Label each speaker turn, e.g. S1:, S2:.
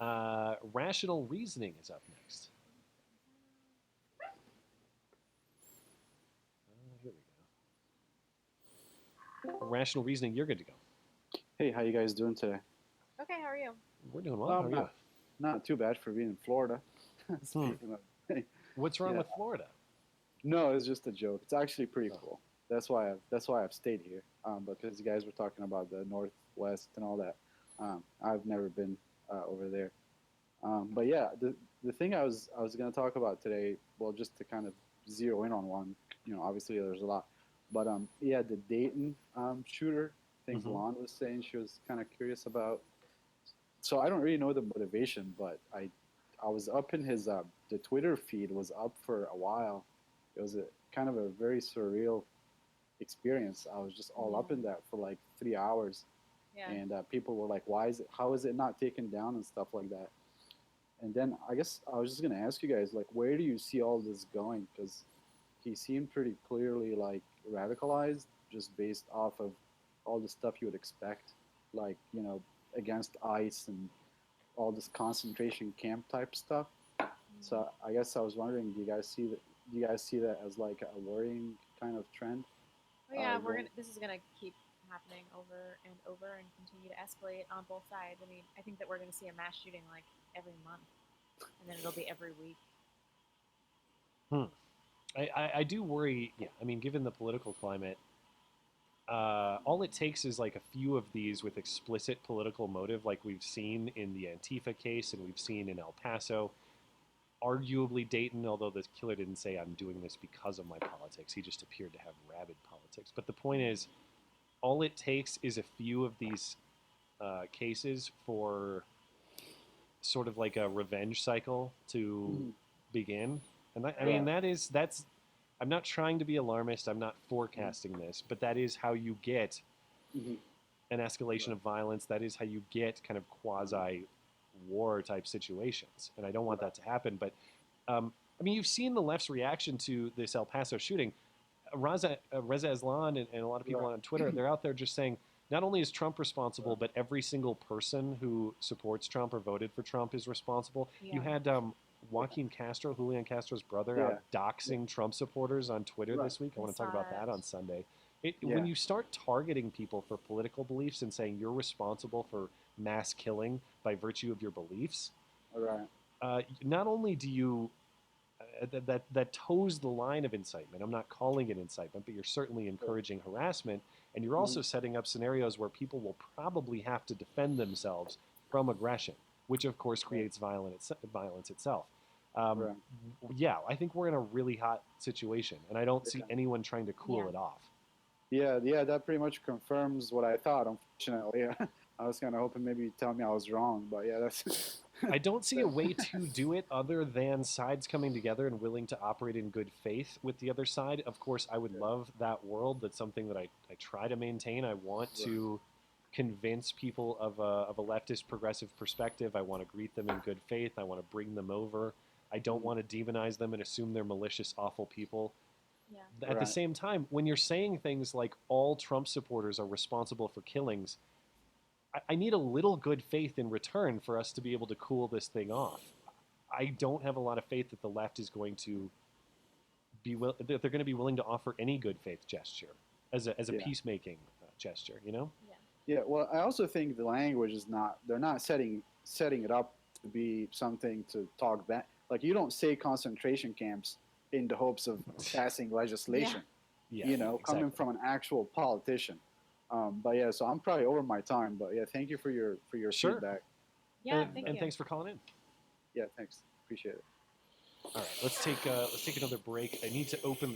S1: Rational reasoning is up next. Here we go. Rational reasoning, you're good to go.
S2: Hey, how you guys doing today?
S3: Okay, how are you?
S1: We're doing well. How are you?
S2: Not too bad for being in Florida.
S1: Hmm.
S2: Speaking of,
S1: What's wrong
S2: yeah,
S1: with Florida?
S2: no, it's just a joke. It's actually pretty cool. That's why I've stayed here. Because you guys were talking about the Northwest and all that. I've never been over there. But yeah, the thing I was gonna talk about today, well, just to kind of zero in on one. Obviously there's a lot, but yeah, the Dayton shooter. I think
S1: Hmm.
S2: Blonde was saying she was kind of curious about. So I don't really know the motivation, but I was up in his the Twitter feed was up for a while. It was a kind of a very surreal experience. I was just all
S3: Yeah.
S2: up in that for like 3 hours,
S3: Yeah.
S2: and people were like, "Why is it? How is it not taken down and stuff like that?" And then I guess I was just gonna ask you guys, like, where do you see all this going? Because he seemed pretty clearly like radicalized, just based off of all the stuff you would expect, like against ICE and all this concentration camp type stuff.
S3: Mm.
S2: So I guess I was wondering, Do you guys see that as like a worrying kind of trend?
S3: Oh yeah, we're
S2: Going.
S3: gonna. This is gonna keep happening over and over and continue to escalate on both sides. I mean, I think that we're gonna see a mass shooting like every month, and then it'll be every week.
S1: Hmm. I do worry. Yeah, I mean, given the political climate, all it takes is like a few of these with explicit political motive, like we've seen in the Antifa case and we've seen in El Paso. Arguably Dayton, although the killer didn't say I'm doing this because of my politics. He just appeared to have rabid politics. But the point is, all it takes is a few of these cases for sort of like a revenge cycle to
S2: Mm-hmm.
S1: begin. And I
S3: Right.
S1: mean,
S2: Right.
S1: that's. I'm not trying to be alarmist. I'm not
S2: Mm-hmm.
S1: forecasting this, but that is how you get
S2: Mm-hmm.
S1: an escalation
S2: Right.
S1: of violence. That is how you get kind of quasi war type situations. And I don't want
S2: Right.
S1: that to happen. But I mean, you've seen the left's reaction to this El Paso shooting. Reza Aslan and a lot of people
S2: Right.
S1: on Twitter, they're out there just saying not only is Trump responsible,
S2: Right.
S1: but every single person who supports Trump or voted for Trump is responsible. You
S3: Yeah.
S1: had
S2: Yeah.
S1: Joaquin Castro, Julian Castro's brother, out
S2: Yeah. Yeah.
S1: doxing Trump supporters on Twitter
S2: Right.
S1: this week. I
S3: I
S1: want to talk
S3: saw
S1: about
S3: that.
S1: that on Sunday. When
S2: Yeah.
S1: you start targeting people for political beliefs and saying you're responsible for mass killing by virtue of your beliefs,
S2: Right.
S1: not only do you that toes the line of incitement. I'm not calling it incitement, but you're certainly
S2: Sure.
S1: encouraging harassment, and you're
S2: Mm-hmm.
S1: also setting up scenarios where people will probably have to defend themselves from aggression, which of course
S2: Right.
S1: creates violence itself. Um,
S2: Right.
S1: yeah, I think we're in a really hot situation, and I don't see
S2: Yeah.
S1: anyone trying to cool
S3: Yeah.
S1: it off.
S2: Yeah, yeah, that pretty much confirms what I thought. Unfortunately, I was kind of hoping maybe you'd tell me I was wrong, but yeah, that's
S1: I don't see a
S2: that,
S1: way to do it other than sides coming together and willing to operate in good faith with the other side. Of course, I would
S2: yeah,
S1: love that world. That's something that I try to maintain. I want
S2: right,
S1: to convince people of a leftist progressive perspective. I want to greet them in good faith. I want to bring them over. I don't
S2: mm,
S1: want to demonize them and assume they're malicious, awful people.
S3: Yeah.
S1: At the
S2: right,
S1: same time, when you're saying things like all Trump supporters are responsible for killings, I need a little good faith in return for us to be able to cool this thing off. I don't have a lot of faith that the left is going to that they're going to be willing to offer any good faith gesture as a
S2: yeah,
S1: peacemaking gesture. You know?
S3: Yeah.
S2: yeah. Well, I also think the language is not. They're not setting it up to be something to talk back. Like you don't say concentration camps in the hopes of passing
S3: Yeah.
S2: legislation.
S1: Yeah,
S2: Coming
S1: exactly.
S2: from an actual politician. But yeah, so I'm probably over my time. But yeah, thank you for your
S1: Sure.
S2: feedback.
S3: Yeah.
S2: And
S3: Thank
S1: And
S3: you.
S1: thanks for calling in.
S2: yeah, thanks. Appreciate it.
S1: All right, let's take another break. I need to open